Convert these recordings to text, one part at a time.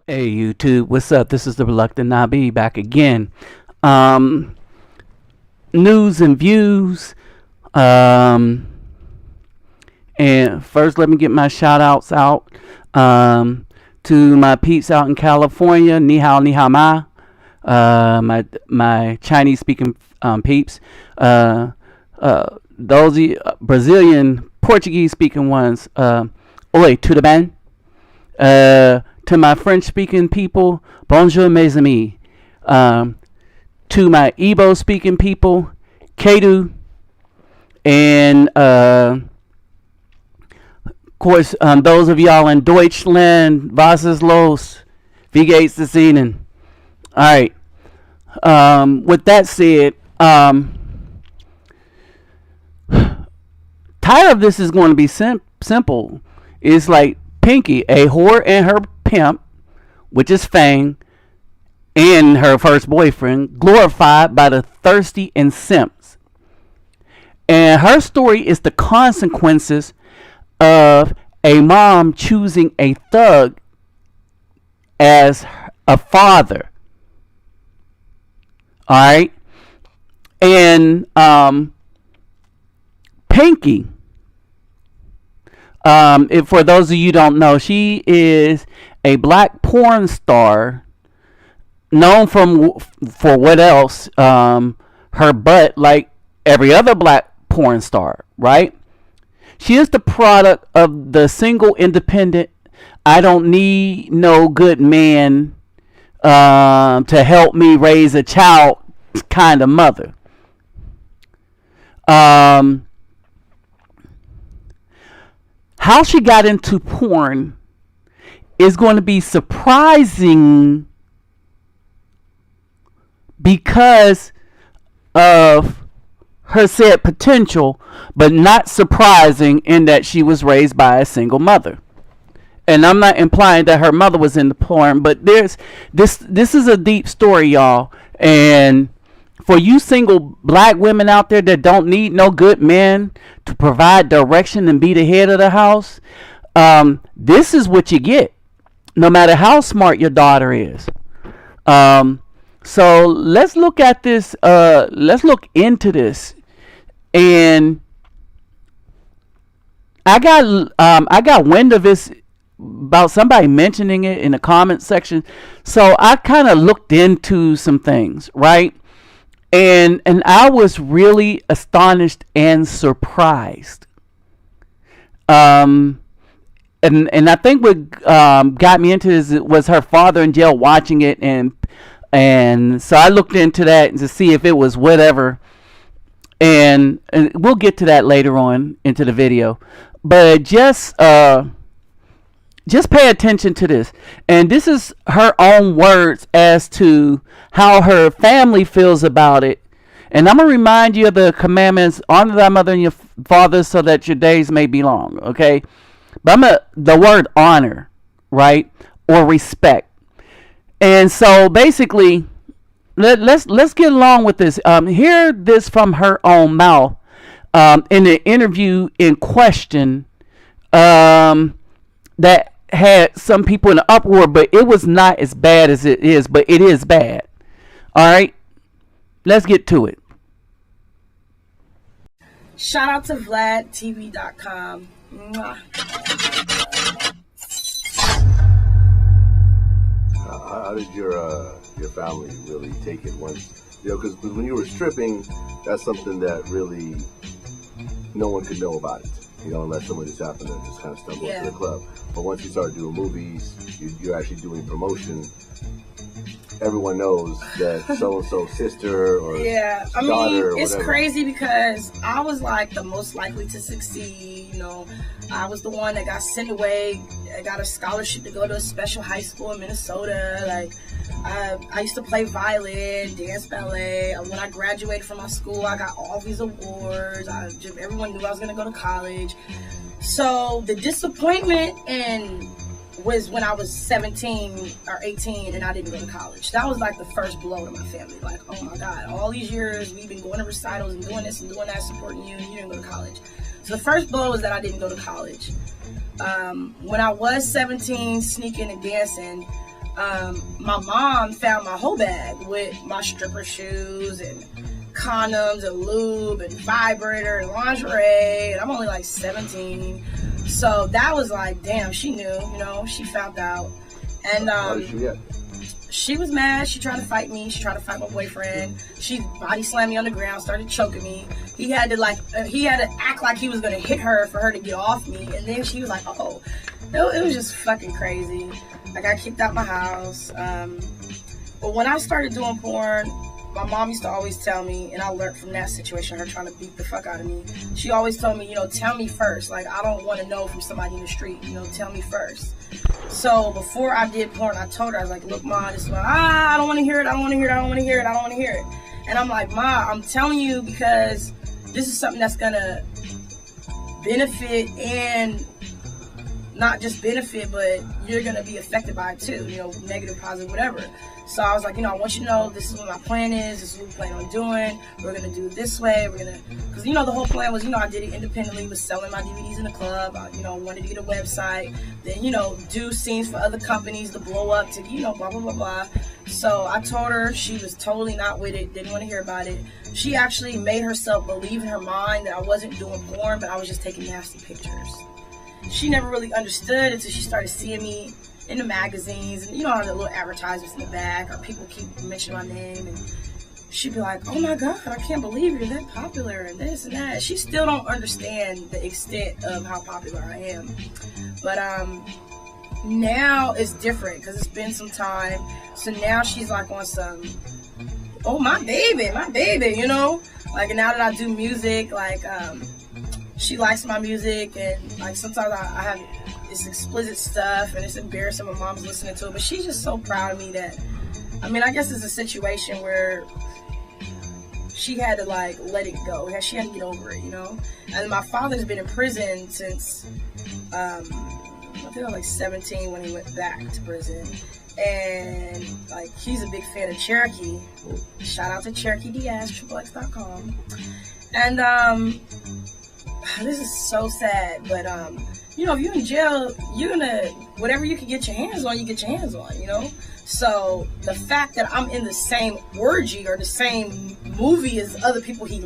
Hey YouTube, what's up? This is the Reluctant Nabi back again. Um, News and views. Um, and first, let me get my shout outs out to my peeps out in California. Ni hao, ni hao ma. My Chinese speaking peeps. Those Brazilian Portuguese speaking ones. Oi, tudo bem? To my French speaking people, bonjour mes amis. To my Igbo speaking people, Kedu. And of course, those of y'all in Deutschland, was ist los? Wie geht's this evening? Alright. With that said, title of this is going to be simple. It's like Pinky, a whore, and her pimp, which is Fang, and her first boyfriend, glorified by the thirsty and simps. And her story is the consequences of a mom choosing a thug as a father. Alright? And Pinky, for those of you who don't know, she is a black porn star known for what else? Her butt, like every other black porn star, right? She is the product of the single, independent, I don't need no good man to help me raise a child kind of mother. How she got into porn is going to be surprising because of her said potential, but not surprising in that she was raised by a single mother. And I'm not implying that her mother was into porn, but this is a deep story, y'all. And for you single black women out there that don't need no good men to provide direction and be the head of the house, this is what you get, no matter how smart your daughter is. So let's look at this. Let's look into this. And I got wind of this about somebody mentioning it in the comment section. So I kind of looked into some things, right? And I was really astonished and surprised. And I think what got me into this was her father in jail watching it, and so I looked into that to see if it was whatever. And we'll get to that later on into the video. But just pay attention to this. And this is her own words as to how her family feels about it. And I'm going to remind you of the commandments: honor thy mother and your father so that your days may be long. Okay? But the word honor, right? Or respect. And so basically, let's get along with this. Hear this from her own mouth in the interview in question that had some people in an uproar, but it was not as bad as it is, but it is bad. All right, let's get to it. Shout out to VladTV.com. How did your family really take it once, because when you were stripping, that's something that really no one could know about it, unless someone just happened to just kind of stumble into the club. But once you start doing movies, you're actually doing promotion. Everyone knows that so-and-so sister or daughter or it's whatever. Crazy because I was like the most likely to succeed. I was the one that got sent away. I got a scholarship to go to a special high school in Minnesota. Like, I used to play violin, dance ballet. When I graduated from my school, I got all these awards. Everyone knew I was going to go to college. So the disappointment was when I was 17 or 18 and I didn't go to college. That was like the first blow to my family. Like, oh my God, all these years we've been going to recitals and doing this and doing that, supporting you, and you didn't go to college. So the first blow was that I didn't go to college. When I was 17, sneaking and dancing, my mom found my whole bag with my stripper shoes and condoms and lube and vibrator and lingerie, and I'm only like 17. So that was like, damn, she knew, you know, she found out. And how did she get? She was mad. She tried to fight me. She tried to fight my boyfriend. She body slammed me on the ground, started choking me. He had to act like he was gonna hit her for her to get off me. And then she was like, oh, it was just fucking crazy. I got kicked out my house. But when I started doing porn, my mom used to always tell me, and I learned from that situation, her trying to beat the fuck out of me. She always told me, you know, tell me first. Like, I don't want to know from somebody in the street. You know, tell me first. So before I did porn, I told her, I was like, look, Ma, this is I don't want to hear it. I don't want to hear it. I don't want to hear it. I don't want to hear it. And I'm like, Ma, I'm telling you because this is something that's going to benefit and not just benefit, but you're going to be affected by it too, you know, negative, positive, whatever. So I was like, you know, I want you to know this is what my plan is. This is what we plan on doing. We're going to do it this way. Because, you know, the whole plan was, you know, I did it independently, was selling my DVDs in the club. I, you know, wanted to get a website, then, you know, do scenes for other companies to blow up to, you know, blah, blah, blah, blah. So I told her, she was totally not with it, didn't want to hear about it. She actually made herself believe in her mind that I wasn't doing porn, but I was just taking nasty pictures. She never really understood until she started seeing me in the magazines, and you know how the little advertisements in the back, or people keep mentioning my name, and she'd be like, oh my God, I can't believe you're that popular, and this and that. She still don't understand the extent of how popular I am. But now it's different, because it's been some time. So now she's like on some, oh, my baby, you know? Like, now that I do music, like, she likes my music, and like sometimes I have this explicit stuff, and it's embarrassing when mom's listening to it, but she's just so proud of me that, I mean, I guess it's a situation where she had to like let it go. She had to get over it, you know? And my father's been in prison since, I think I was like 17 when he went back to prison. And like, he's a big fan of Cherokee. Shout out to Cherokee Diaz, XXX.com. And this is so sad, but you know, if you're in jail, you're gonna, whatever you can get your hands on, you get your hands on, you know? So the fact that I'm in the same orgy or the same movie as other people he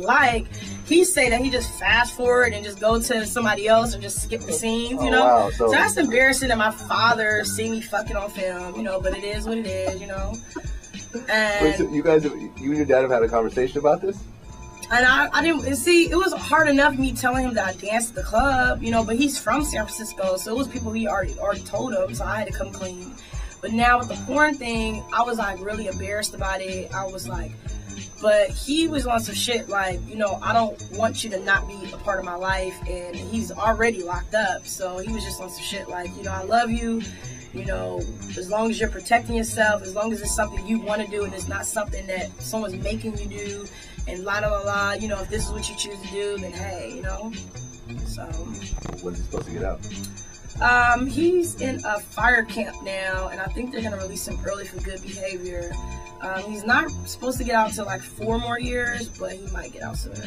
he say that he just fast forward and just go to somebody else or just skip the scenes, you know? Wow. So that's embarrassing that my father see me fucking on film, you know, but it is what it is, you know? And wait, so you and your dad have had a conversation about this? And I didn't see, it was hard enough me telling him that I danced at the club, you know, but he's from San Francisco, so it was people he already told him, so I had to come clean. But now with the porn thing, I was like really embarrassed about it. I was like, but he was on some shit like, you know, I don't want you to not be a part of my life, and he's already locked up, so he was just on some shit like, you know, I love you, you know, as long as you're protecting yourself, as long as it's something you want to do and it's not something that someone's making you do, and la la la la, you know, if this is what you choose to do, then hey, you know. So when's he supposed to get out? He's in a fire camp now, and I think they're gonna release him early for good behavior. He's not supposed to get out until like 4 more years, but he might get out sooner.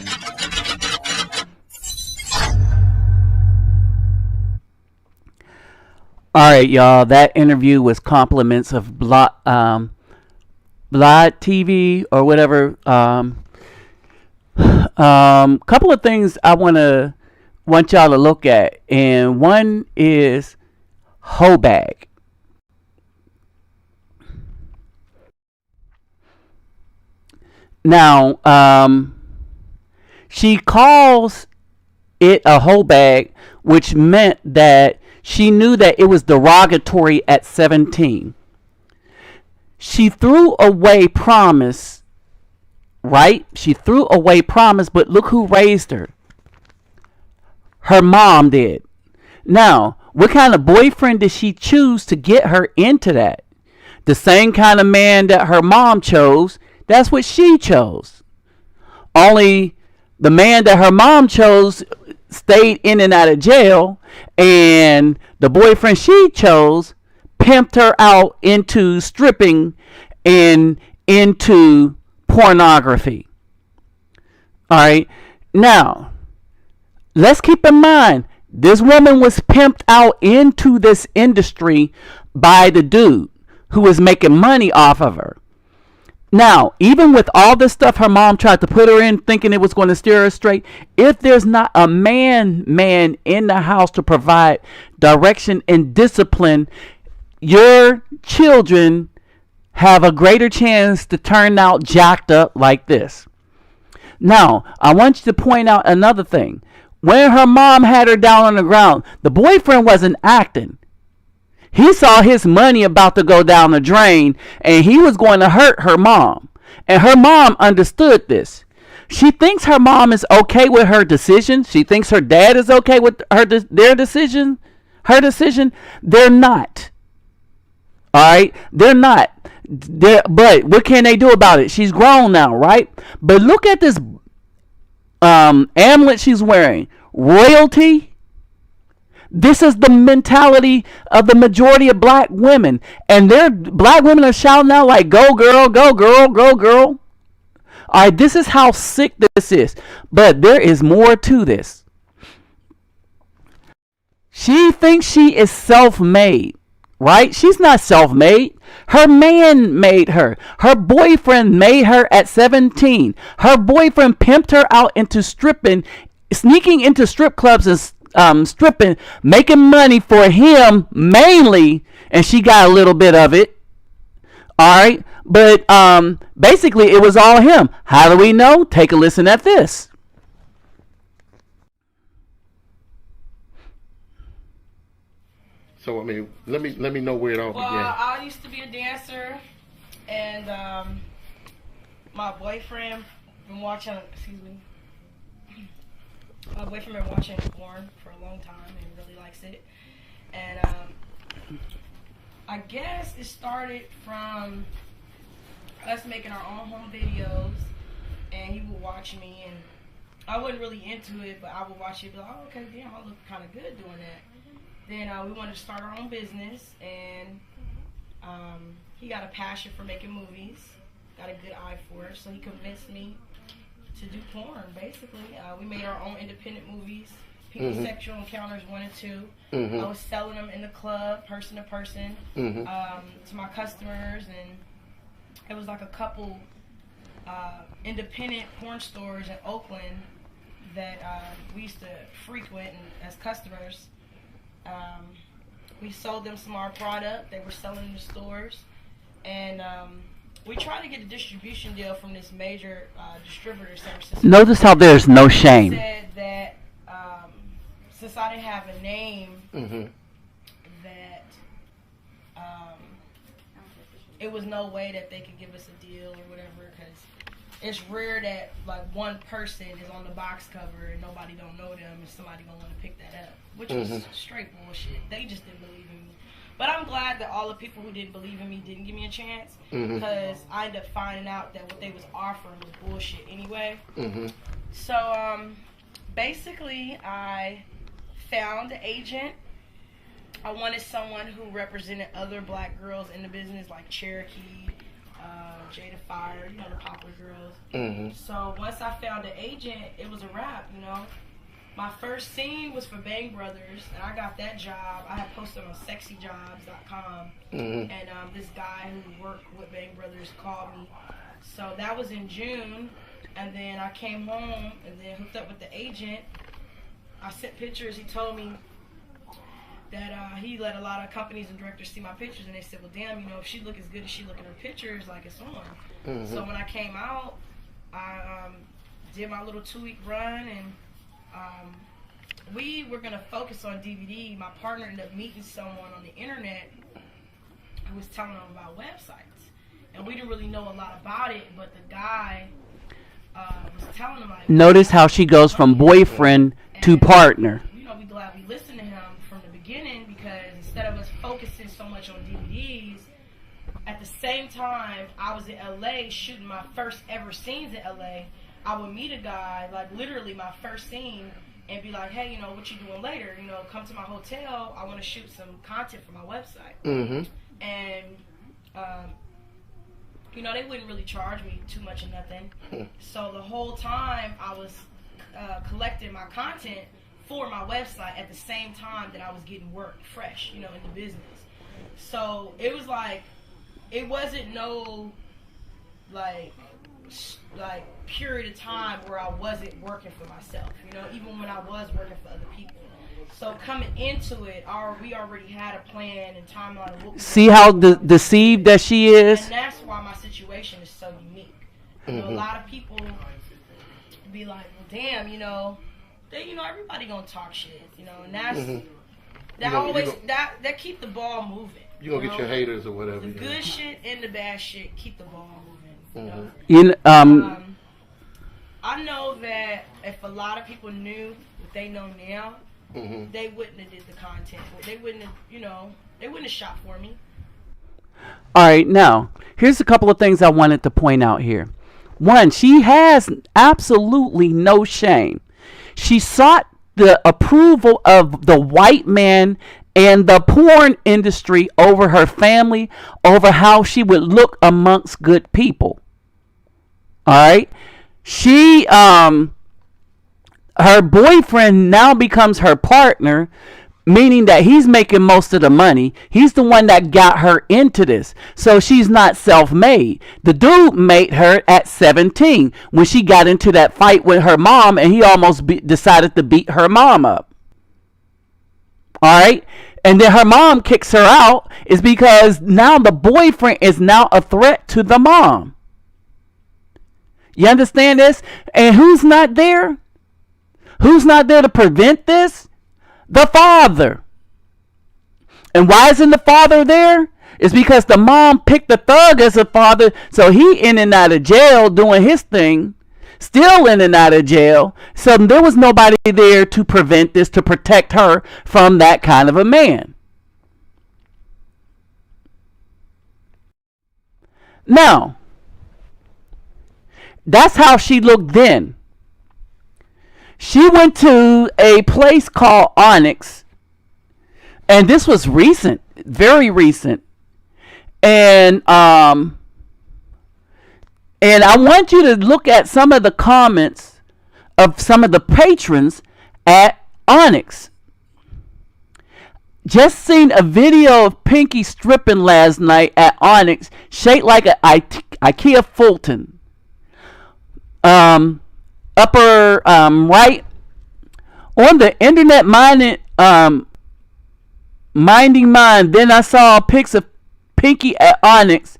All right, y'all. That interview was compliments of Blood TV or whatever. Couple of things I want y'all to look at, and one is hoe bag. Now, she calls it a hoe bag, which meant that she knew that it was derogatory at 17. She threw away promise, right? She threw away promise, but look who raised her. Her mom did. Now, what kind of boyfriend did she choose to get her into that? The same kind of man that her mom chose, that's what she chose. Only the man that her mom chose stayed in and out of jail, and the boyfriend she chose pimped her out into stripping and into pornography. All right. Now, let's keep in mind, this woman was pimped out into this industry by the dude who is making money off of her. Now, even with all this stuff her mom tried to put her in, thinking it was going to steer her straight, if there's not a man in the house to provide direction and discipline, your children have a greater chance to turn out jacked up like this. Now, I want you to point out another thing. When her mom had her down on the ground, the boyfriend wasn't acting. He saw his money about to go down the drain, and he was going to hurt her mom. And her mom understood this. She thinks her mom is okay with her decision. She thinks her dad is okay with their decision. Her decision. They're not. All right? They're not. But what can they do about it? She's grown now, right? But look at this amulet she's wearing. Royalty. This is the mentality of the majority of black women. And black women are shouting out like, go girl, go girl, go girl. All right, this is how sick this is. But there is more to this. She thinks she is self-made, right? She's not self-made. Her man made her. Her boyfriend made her at 17. Her boyfriend pimped her out into stripping, sneaking into strip clubs and stripping, making money for him mainly, and she got a little bit of it. All right, but basically it was all him. How do we know? Take a listen at this. So I mean, let me know where it all began. Well, I used to be a dancer, and my boyfriend been watching. My boyfriend been watching porn for a long time and really likes it. And I guess it started from us making our own home videos, and he would watch me, and I wasn't really into it, but I would watch it and be like, oh, okay, damn, I look kind of good doing that. Then we wanted to start our own business, and he got a passion for making movies, got a good eye for it, so he convinced me to do porn, basically. We made our own independent movies, People's Sexual Encounters 1 and 2. I was selling them in the club, person to person, to my customers, and it was like a couple independent porn stores in Oakland that we used to frequent as customers. We sold them some of our product. They were selling in the stores, and we tried to get a distribution deal from this major distributor, San Francisco. Notice how there's no shame. Said that since I didn't have a name, that it was no way that they could give us a deal or whatever, because it's rare that like one person is on the box cover and nobody don't know them and somebody gonna want to pick that up, which was straight bullshit. They just didn't believe in me. But I'm glad that all the people who didn't believe in me didn't give me a chance, because I ended up finding out that what they was offering was bullshit anyway. So basically I found an agent. I wanted someone who represented other black girls in the business, like Cherokee, Jada Fire, you know, the popular girls. So once I found an agent, it was a wrap, you know. My first scene was for Bang Brothers, and I got that job. I had posted on sexyjobs.com, and this guy who worked with Bang Brothers called me. So that was in June, and then I came home and then hooked up with the agent. I sent pictures. He told me that he let a lot of companies and directors see my pictures, and they said, well, damn, you know, if she look as good as she look in her pictures, like, it's on. So when I came out, I did my little 2-week run, and we were going to focus on DVD. My partner ended up meeting someone on the internet who was telling them about websites, and we didn't really know a lot about it, but the guy was telling them, like, Notice how she goes from boyfriend to partner. You know, we glad we listened to him from the beginning, because instead of us focusing so much on DVDs, at the same time I was in LA shooting my first ever scenes in LA, I would meet a guy, like literally my first scene, and be like, hey, you know, what you doing later? You know, come to my hotel. I want to shoot some content for my website. And, you know, they wouldn't really charge me too much or nothing. So the whole time I was collecting my content for my website at the same time that I was getting work fresh, you know, in the business. So it was like it wasn't no like period of time where I wasn't working for myself. You know, even when I was working for other people. So coming into it, we already had a plan and timeline of what we See how deceived that she is? And that's why my situation is so unique. You know, a lot of people be like, well, damn, everybody gonna talk shit, and that's that keep the ball moving. You gonna get your haters or whatever. The good shit and the bad shit keep the ball moving. I know that if a lot of people knew what they know now, they wouldn't have did the content. They wouldn't have shot for me. All right, now here's a couple of things I wanted to point out here. One, she has absolutely no shame. She sought the approval of the white man and the porn industry over her family, over how she would look amongst good people. All right. She, her boyfriend now becomes her partner, meaning that he's making most of the money. He's the one that got her into this. So she's not self-made. The dude made her at 17 when she got into that fight with her mom, and he almost decided to beat her mom up. All right. And then her mom kicks her out is because now the boyfriend is now a threat to the mom. You understand this? And who's not there? Who's not there to prevent this? The father. And why isn't the father there? It's because the mom picked the thug as a father, so he in and out of jail doing his thing, still in and out of jail. So there was nobody there to prevent this, to protect her from that kind of a man. Now, that's how she looked then. She went to a place called Onyx, and this was recent, very recent. And I want you to look at some of the comments of some of the patrons at Onyx. Just seen a video of Pinky stripping last night at Onyx, shaped like an IKEA Fulton. Upper right on the internet minding mind. Then I saw pics of Pinky at Onyx.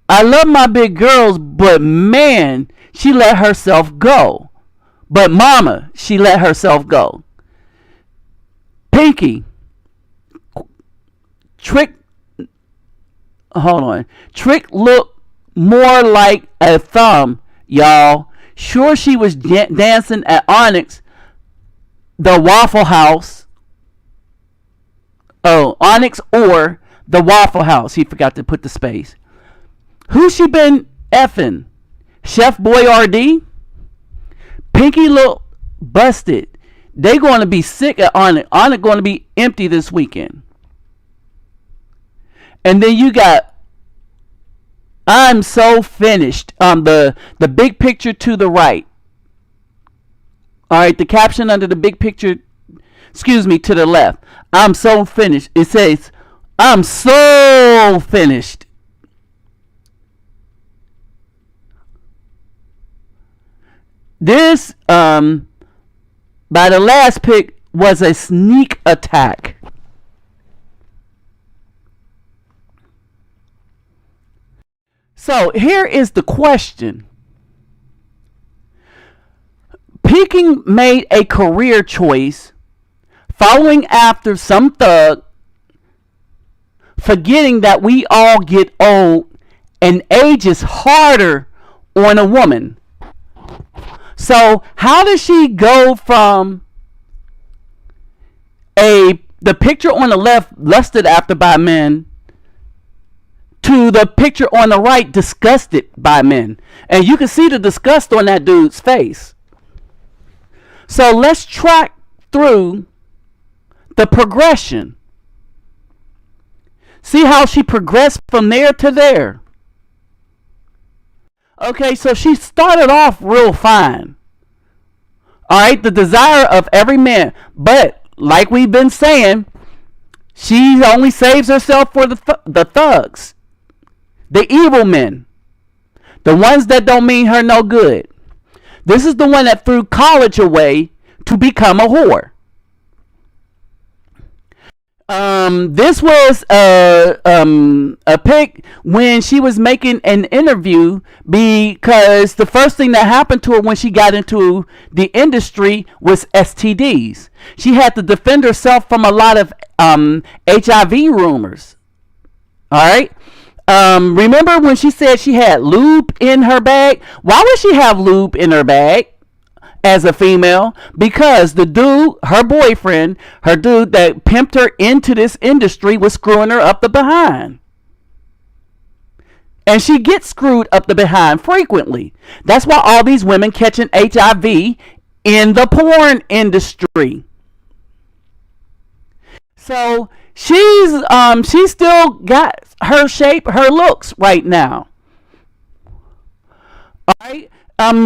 I love my big girls, but man, she let herself go. But mama, she let herself go. Pinky, Trick looked more like a thumb, y'all. Sure, she was dancing at Onyx, the Waffle House. Oh, Onyx or the Waffle House. He forgot to put the space. Who she been effing? Chef Boyardee? Pinky look busted. They going to be sick at Onyx. Onyx going to be empty this weekend. And then you got I'm so finished. The big picture to the right. All right, the caption under the big picture, to the left. I'm so finished. It says, I'm so finished. This, by the last pic, was a sneak attack. So here is the question. Peking made a career choice following after some thug, forgetting that we all get old and age is harder on a woman. So how does she go from the picture on the left lusted after by men to the picture on the right disgusted by men? And you can see the disgust on that dude's face. So let's track through the progression. See how she progressed from there to there. Okay, so she started off real fine. All right, the desire of every man. But like we've been saying, she only saves herself for the thugs. The evil men. The ones that don't mean her no good. This is the one that threw college away to become a whore. This was a pic when she was making an interview, because the first thing that happened to her when she got into the industry was STDs. She had to defend herself from a lot of HIV rumors. All right. Remember when she said she had lube in her bag? Why would she have lube in her bag as a female? Because the dude, her boyfriend, her dude that pimped her into this industry, was screwing her up the behind. And she gets screwed up the behind frequently. That's why all these women catching HIV in the porn industry. So she's still got her shape, her looks right now. All right.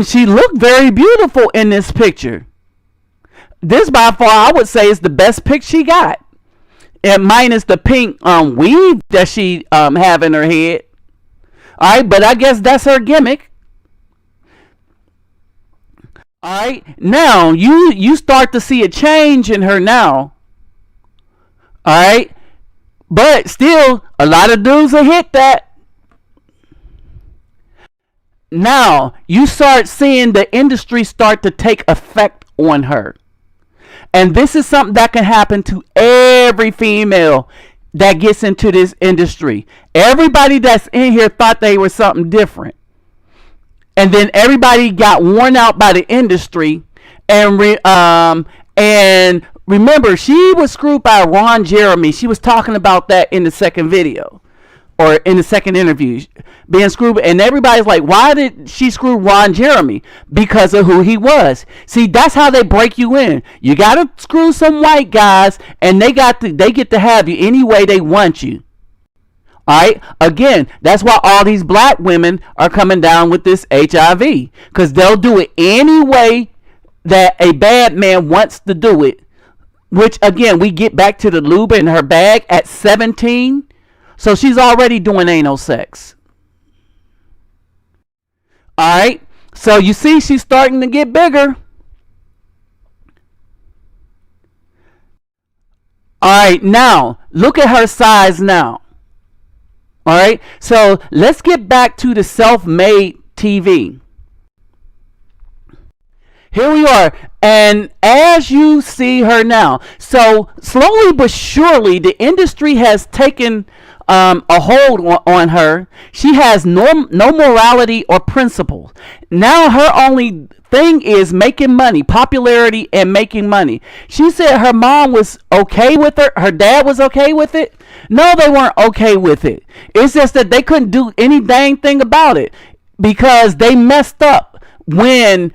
She looked very beautiful in this picture. This by far, I would say, is the best pic she got. And minus the pink weave that she have in her head. All right, but I guess that's her gimmick. All right, now you start to see a change in her now. All right, but still, a lot of dudes will hit that. Now you start seeing the industry start to take effect on her. And this is something that can happen to every female that gets into this industry. Everybody that's in here thought they were something different. And then everybody got worn out by the industry. And remember, she was screwed by Ron Jeremy. She was talking about that in the second video. Or in the second interview, being screwed. And everybody's like, why did she screw Ron Jeremy? Because of who he was. See, that's how they break you in. You got to screw some white guys, and they get to have you any way they want you. All right? Again, that's why all these black women are coming down with this HIV. Because they'll do it any way that a bad man wants to do it. Which, again, we get back to the lube in her bag at 17. So she's already doing anal sex. All right. So you see, she's starting to get bigger. All right. Now, look at her size now. All right. So let's get back to the self-made TV. Here we are. And as you see her now, so slowly but surely, the industry has taken a hold on her. She has no morality or principles. Now her only thing is making money, popularity, and making money. She said her mom was okay with her. Her dad was okay with it. No, they weren't okay with it. It's just that they couldn't do any dang thing about it because they messed up when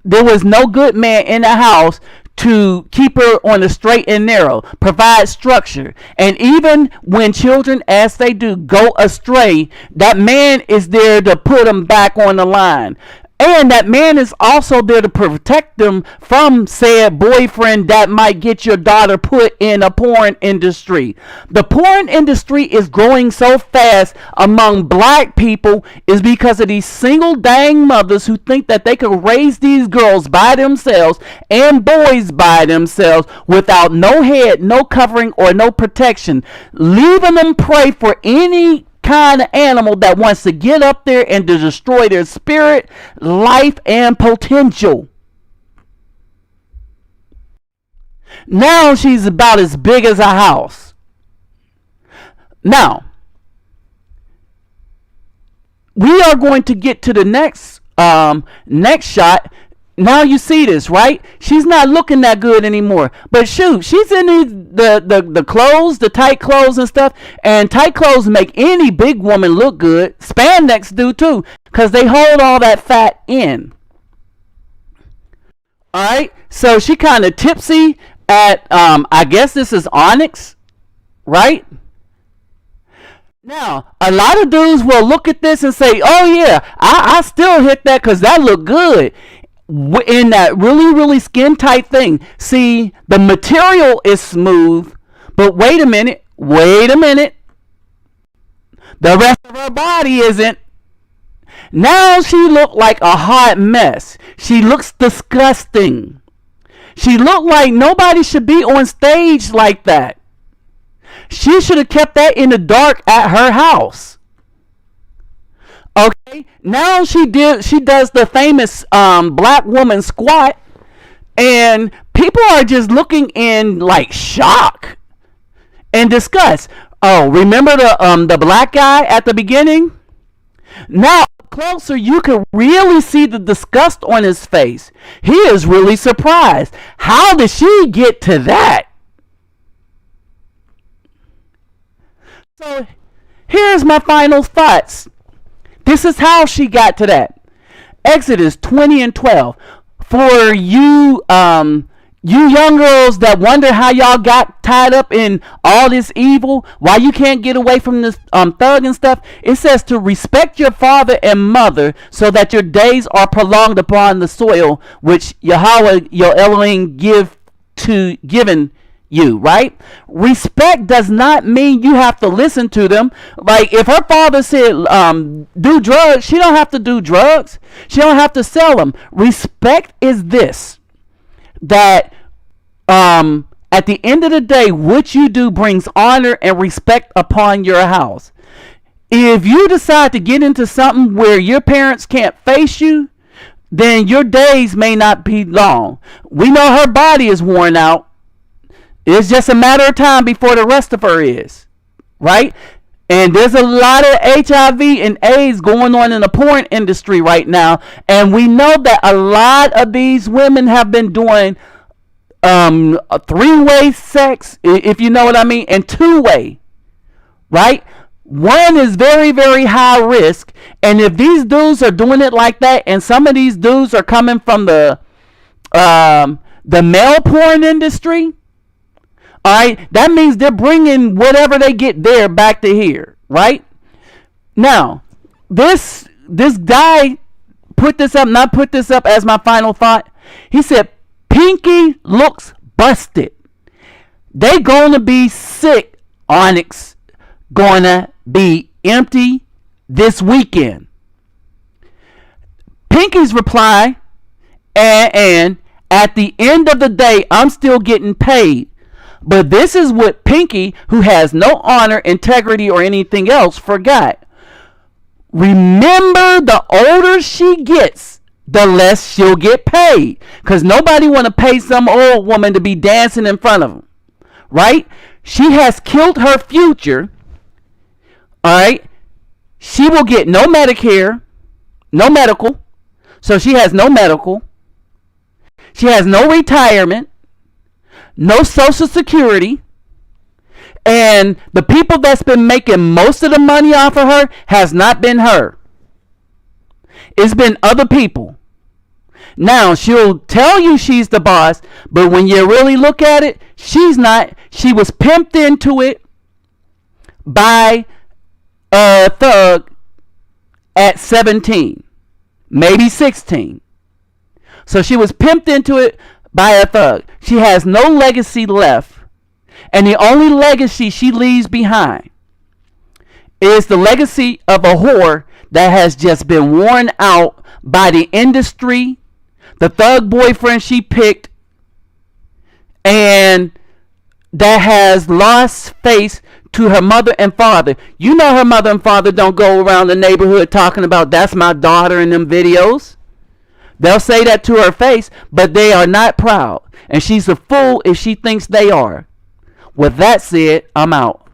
there was no good man in the house to keep her on the straight and narrow, provide structure. And even when children, as they do, go astray, that man is there to put them back on the line. And that man is also there to protect them from said boyfriend that might get your daughter put in a porn industry. The porn industry is growing so fast among black people is because of these single dang mothers who think that they can raise these girls by themselves and boys by themselves without no head, no covering, or no protection, leaving them prey for any kind of animal that wants to get up there and to destroy their spirit, life, and potential. Now she's about as big as a house. Now, we are going to get to the next shot. Now you see this, right? She's not looking that good anymore. But shoot, she's in the clothes, the tight clothes and stuff. And tight clothes make any big woman look good. Spandex do too, because they hold all that fat in. All right, so she kind of tipsy at, I guess this is Onyx, right? Now, a lot of dudes will look at this and say, oh yeah, I still hit that because that looked good. In that really skin tight thing. See, the material is smooth, but wait a minute. The rest of her body isn't. Now she looked like a hot mess. She looks disgusting. She looked like nobody should be on stage like that. She should have kept that in the dark at her house. Okay, now she does the famous black woman squat, and people are just looking in like shock and disgust. Oh, remember the black guy at the beginning? Now closer, you can really see the disgust on his face. He is really surprised. How did she get to that? So here's my final thoughts. This is how she got to that. Exodus 20 and 12. For you young girls that wonder how y'all got tied up in all this evil, why you can't get away from this thug and stuff, it says to respect your father and mother so that your days are prolonged upon the soil which Yahweh your Elohim given you, right? Respect does not mean you have to listen to them. Like if her father said do drugs, she don't have to do drugs. She don't have to sell them. Respect is this, that at the end of the day, what you do brings honor and respect upon your house. If you decide to get into something where your parents can't face you, then your days may not be long. We know her body is worn out. It's just a matter of time before the rest of her is, right? And there's a lot of HIV and AIDS going on in the porn industry right now. And we know that a lot of these women have been doing a three-way sex, if you know what I mean, and two-way, right? One is very, very high risk. And if these dudes are doing it like that, and some of these dudes are coming from the male porn industry, all right, that means they're bringing whatever they get there back to here, right? Now, this guy put this up as my final thought. He said, Pinky looks busted. They gonna be sick. Onyx gonna be empty this weekend. Pinky's reply, and at the end of the day, I'm still getting paid. But this is what Pinky, who has no honor, integrity, or anything else, forgot. Remember, the older she gets, the less she'll get paid. Because nobody want to pay some old woman to be dancing in front of them. Right? She has killed her future. Alright? She will get no Medicare, no medical. So she has no medical. She has no retirement. No Social Security, and the people that's been making most of the money off of her has not been her. It's been other people. Now, she'll tell you she's the boss, but when you really look at it, she's not. She was pimped into it by a thug at 17, maybe 16. So she was pimped into it by a thug. She has no legacy left, and the only legacy she leaves behind is the legacy of a whore that has just been worn out by the industry, the thug boyfriend she picked, and that has lost face to her mother and father. You know her mother and father don't go around the neighborhood talking about that's my daughter in them videos. They'll say that to her face, but they are not proud. And she's a fool if she thinks they are. With that said, I'm out.